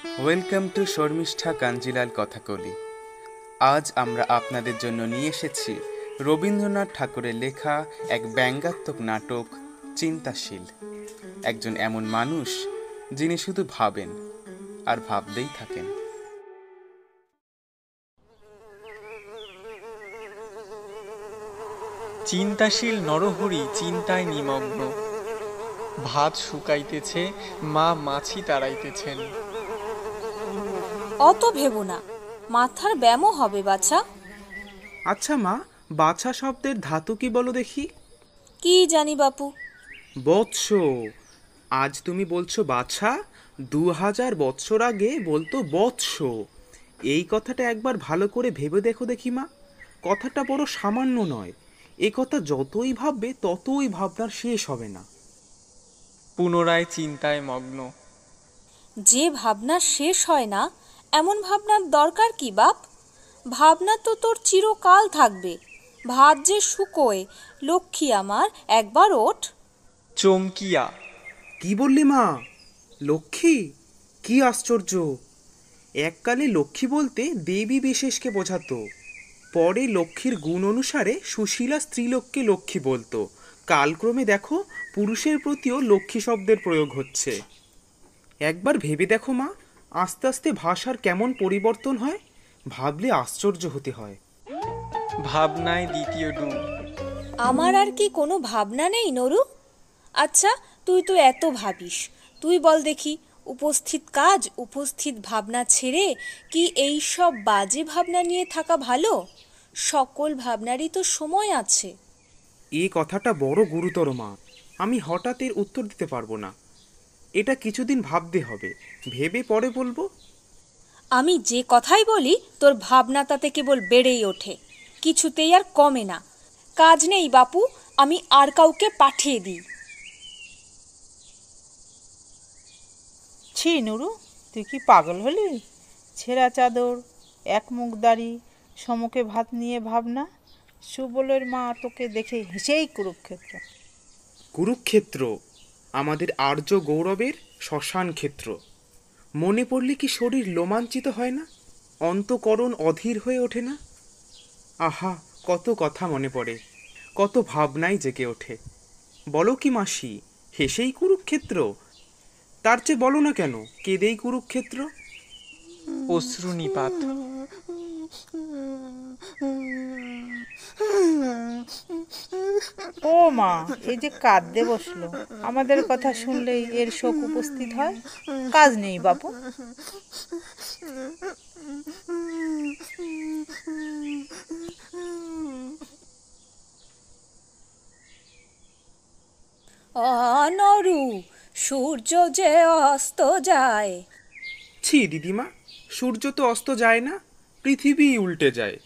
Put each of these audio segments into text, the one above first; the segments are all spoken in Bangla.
Welcome to Sharmishtha Kanjilal Kathakali. আজ আমরা আপনাদের জন্য নিয়ে এসেছি রবীন্দ্রনাথ ঠাকুরের লেখা এক ব্যঙ্গাত্মক নাটক চিন্তাশীল। একজন এমন মানুষ যিনি শুধু ভাবেন আর ভাবতেই থাকেন। চিন্তাশীল নরহরি চিন্তায় নিমগ্ন। ভাত শুকাইতেছে, মা মাছি তাড়াইতেছেন। অত ভেবো না, মাথার ব্যামো হবে বাছা। আচ্ছা মা, বাছা শব্দের ধাতু কি বলো দেখি? কি জানি বাপু। বৎস। আজ তুমি বলছো বাছা, 2000 বৎসর আগে বলতো বৎস। এই কথাটা একবার ভালো করে ভেবে দেখো দেখি মা, কথাটা বড় সামান্য নয়। এ কথা যতই ভাববে ততই ভাবনার শেষ হবে না। পুনরায় চিন্তায় মগ্ন। যে ভাবনা শেষ হয় না, এমন ভাবনার দরকার কি বাপ? ভাবনা তো তোর চিরকাল থাকবে। ভাত যে শুকোয়, লক্ষ্মী আমার একবার ওঠ। চমকিয়া। কি বললি মা? লক্ষ্মী? কি আশ্চর্য! এককালে লক্ষ্মী বলতে দেবী বিশেষকে বোঝাতো। পরে লক্ষ্মীর গুণ অনুসারে সুশীলা স্ত্রীলোককে লক্ষ্মী বলতো। কালক্রমে দেখো, পুরুষের প্রতিও লক্ষ্মী শব্দের প্রয়োগ হচ্ছে। একবার ভেবে দেখো মা, আস্তে আস্তে ভাষার কেমন পরিবর্তন হয়, ভাবলে আশ্চর্য হতে হয়। ভাবনায় দ্বিতীয় ডুব। আমার আর কি কোনো ভাবনা নেই নরু? আচ্ছা, তুই তো এত ভাবিস, তুই বল দেখি, উপস্থিত কাজ উপস্থিত ভাবনা ছেড়ে কি এই সব বাজে ভাবনা নিয়ে থাকা ভালো? সকল ভাবনারই তো সময় আছে। এই কথাটা বড় গুরুতর মা, আমি হঠাৎ এর উত্তর দিতে পারবো না। এটা কিছুদিন ভাবতে হবে, ভেবে পরে বলবো। আমি যে কথাই বলি তোর ভাবনা তাতে কেবল বেড়েই ওঠে, কিছুতেই আর কমে না। কাজ নেই বাপু, আমি আর কাউকে পাঠিয়ে দিই। ছি নুরু, তুই কি পাগল হলি? ছেঁড়া চাদর, এক মুখ দাড়ি, সমুখে ভাত নিয়ে ভাবনা। সুবলের মা তোকে দেখে হেসেই কুরুক্ষেত্র। কুরুক্ষেত্র আমাদের আর্য গৌরবের শ্মশান ক্ষেত্র। মনে পড়লে কি শরীর রোমাঞ্চিত হয় না? অন্তঃকরণ অধীর হয়ে ওঠে না? আহা, কত কথা মনে পড়ে, কত ভাবনাই জেগে ওঠে। বলো কি মাসি, হেসেই কুরুক্ষেত্র? তার চেয়ে বলো না কেন, কেঁদেই কুরুক্ষেত্র? অশ্রু নিপাত। ও মা, এই যে কাঁদতে বসলো, আমাদের কথা শুনলেই এর শোক উপস্থিত হয়। কাজ নেই বাপু। অনরু, সূর্য যে অস্ত যায়। ছি দিদিমা, সূর্য তো অস্ত যায় না, পৃথিবী উল্টে যায়।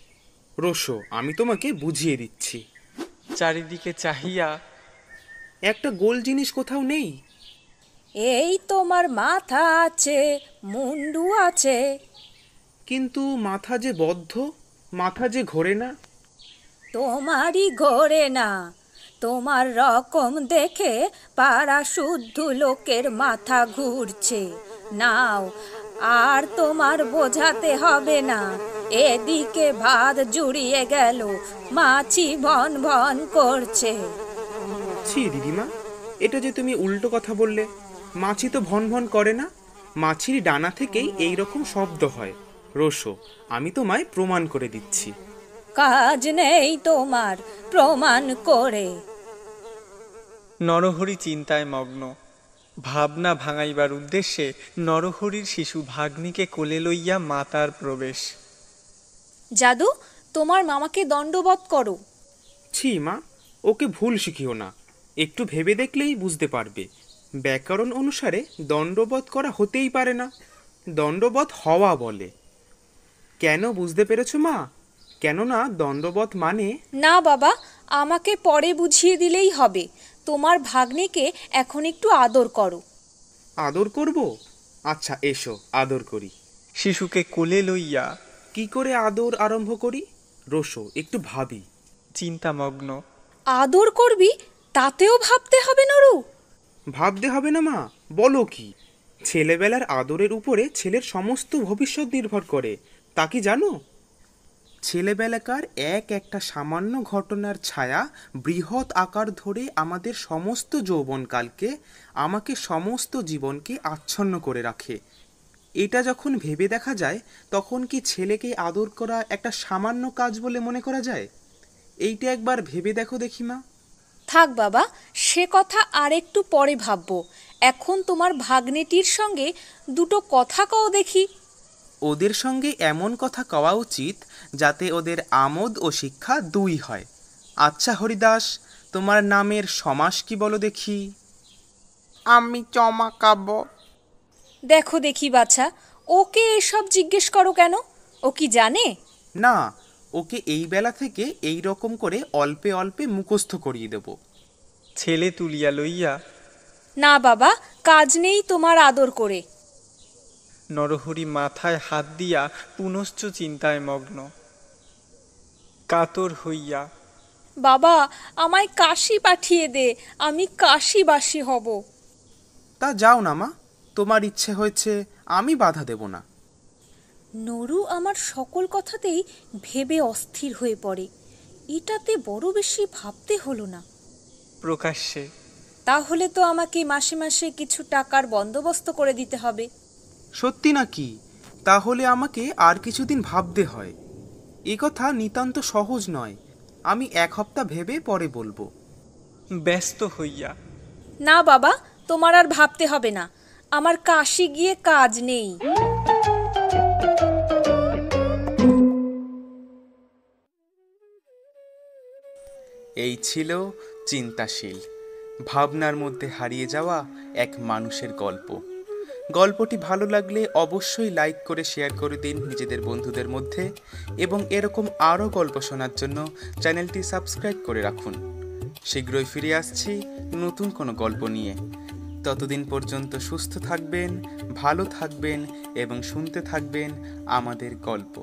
রোশো, আমি তোমাকে বুঝিয়ে দিচ্ছি। চারিদিকে চাহিয়া। একটা গোল জিনিস কোথাও নেই? এই তোমার মাথা আছে, মুন্ডু আছে। কিন্তু মাথা যে বদ্ধ, মাথা যে ঘোরে না। তোমারই ঘোরে না, তোমার রকম দেখে পাড়া শুদ্ধ লোকের মাথা ঘুরছে। নাও, আর তোমার বোঝাতে হবে না। এদিকে ভাত জুড়িয়ে গেল, মাছি ভন ভন করছে। ছি দিদিমা, এটা যে তুমি উল্টো কথা বললে। মাছি তো ভন ভন করে না, মাছির ডানা থেকেই এই রকম শব্দ হয়। রোশো, আমি তোমায় প্রমাণ করে দিচ্ছি। কাজ নেই তোমার প্রমাণ করে। নরহরি চিন্তায় মগ্ন। ভাবনা ভাঙাইবার উদ্দেশ্যে নরহরির শিশু ভাগ্নিকে কোলে লইয়া মাতার প্রবেশ। জাদু, তোমার মামাকে দণ্ডবৎ করো। ছি মা, ওকে ভুল শিখিও না। একটু ভেবে দেখলেই বুঝতে পারবে। ব্যাকরণ অনুসারে দণ্ডবৎ করা হতেই পারে না, দণ্ডবৎ হওয়া বলে। কেন বুঝতে পেরেছো মা? কেননা দণ্ডবৎ মানে। না বাবা, আমাকে পরে বুঝিয়ে দিলেই হবে। তোমার ভাগ্নিকে এখন একটু আদর করো। আদর করব? আচ্ছা এসো আদর করি। শিশুকে কোলে লইয়া। কি করে আদর আরম্ভ করি? রোশো, একটু ভাবি। চিন্তামগ্ন। আদর করবি? তাতেও ভাবতে হবে নরু? ভাবতে হবে না মা, বলো কি? ছেলেবেলার আদরের উপরে ছেলের সমস্ত ভবিষ্যৎ নির্ভর করে, তা কি জানো? ছেলেবেলাকার এক একটা সামান্য ঘটনার ছায়া বৃহৎ আকার ধরে আমাদের সমস্ত যৌবনকালকে, আমাকে সমস্ত জীবনকে আচ্ছন্ন করে রাখে। এটা যখন ভেবে দেখা যায়, তখন কি ছেলেকে আদর করা একটা সামান্য কাজ বলে মনে করা যায়? এইটা একবার ভেবে দেখো দেখি মা। থাক বাবা, সে কথা আর একটু পরে ভাববো। এখন তোমার ভাগ্নেটির সঙ্গে দুটো কথা কও দেখি। ওদের সঙ্গে এমন কথা কওয়া উচিত যাতে ওদের আমোদ ও শিক্ষা দুই হয়। আচ্ছা হরিদাস, তোমার নামের সমাস কি বলো দেখি? আমি চমাকাবো। দেখো দেখি বাছা, ওকে এসব জিজ্ঞেস করো কেন? ও কি জানে? না, ওকে এই বেলা থেকে এই রকম করে অল্পে অল্পে মুখস্থ করিয়ে দেব। ছেলে তুলিয়া লইয়া না বাবা, কাজ নেই তোমার আদর করে। নরহরি মাথায় হাত দিয়া পুনশ্চ চিন্তায় মগ্ন। কাতর হইয়া বাবা, আমায় কাশি পাঠিয়ে দে, আমি কাশিবাসী হব। তা যাও না মা, তোমার ইচ্ছে হয়েছে, আমি বাধা দেব না। নরু আমার সকল কথাতেই ভেবে অস্থির হয়ে পড়ে। এটাতে বড় বেশি ভাবতে হলো না। প্রকাশ্যে তাহলে তো আমাকে মাসে মাসে কিছু টাকার বন্দোবস্ত করে দিতে হবে। সত্যি নাকি? তাহলে আমাকে আর কিছুদিন ভাবতে হয়। এ কথা নিতান্ত সহজ নয়। আমি 1 সপ্তাহ ভেবে পরে বলবো। ব্যস্ত হইয়া না বাবা, তোমার আর ভাবতে হবে না, আমার কাশি গিয়ে কাজ নেই। এই ছিল চিন্তাশীল, ভাবনার মধ্যে হারিয়ে যাওয়া এক মানুষের গল্প। গল্পটি ভালো লাগলে অবশ্যই লাইক করে শেয়ার করে দিন নিজেদের বন্ধুদের মধ্যে, এবং এরকম আরও গল্প শোনার জন্য চ্যানেলটি সাবস্ক্রাইব করে রাখুন। শীঘ্রই ফিরে আসছি নতুন কোনো গল্প নিয়ে। ততদিন পর্যন্ত সুস্থ থাকবেন, ভালো থাকবেন এবং শুনতে থাকবেন আমাদের গল্প।